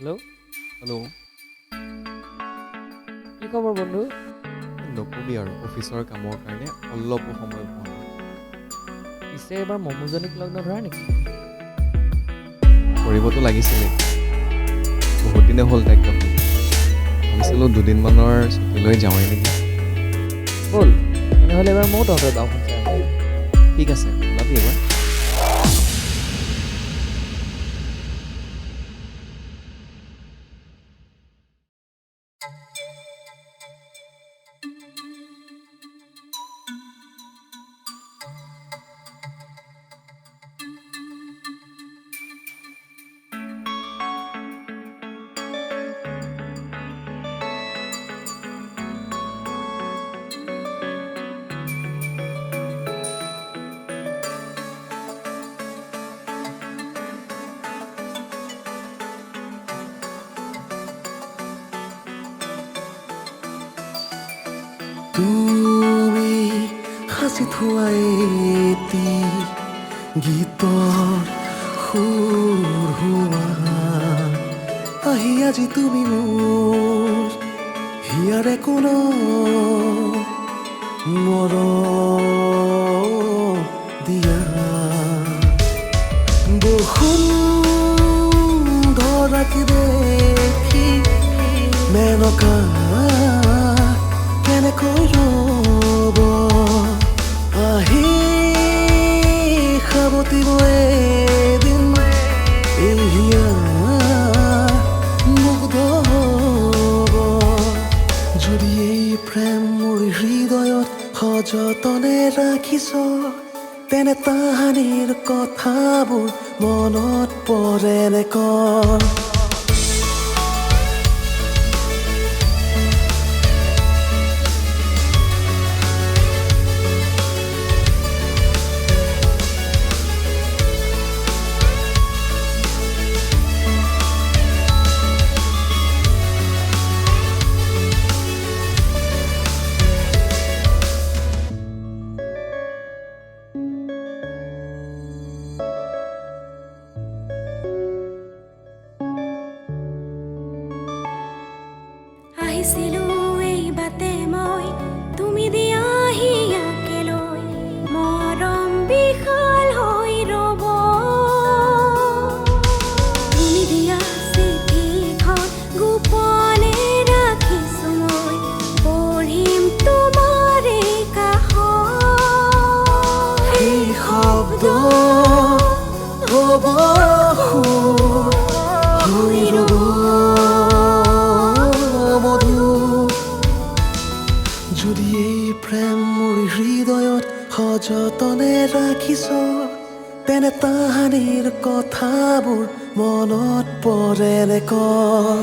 Hello', hello'. কি খবৰ বন্ধু? নকবি আৰু অফিচৰ কামৰ কাৰণে অলপো সময় পোৱা নাই। পিছে এইবাৰ মমোজনীক লগ নধৰা নেকি? কৰিবতো লাগিছিলে, বহুত দিনে হ'ল তাইক লগ নোপোৱা। ভাবিছিলোঁ দুদিনমানৰ ছুটী লৈ যাওঁৱেই নেকি। ব'ল তেনেহ'লে এবাৰ ময়ো তহঁতৰ গাঁওখন চাই আহোঁ। ঠিক আছে, ওলাবি এবাৰ। তুমি সাঁচি থোৱা এটি গীতৰ সুৰ হোৱা আহি আজি তুমি মোৰ হিয়াৰে কোন মৰম দিয়া বসুন্ধৰাক দেখি মেনকা কেনেকৈ ৰ'ব আহি সাৱটিব এদিন এই হিয়া মুগ্ধ হ'ব যদি এই প্ৰেম মোৰ হৃদয়ত সযতনে ৰাখিছ তেনে তাহানিৰ কথাবোৰ মনত পৰে নে কৰ আহিছিলো এই বাটে মই তুমি দিয়া হিয়াকে লৈ মৰম বিশাল হৈ ৰ'ব তুমি দিয়া চিঠিখন গোপনে ৰাখিছো মই পঢ়িম তোমাৰে কাষত সেই শব্দ হ'ব সুৰ হৈ ৰ'ব যদি এই প্ৰেম মোৰ হৃদয়ত সযতনে ৰাখিছ তেনে তাহানিৰ কথাবোৰ মনত পৰে নে কৰ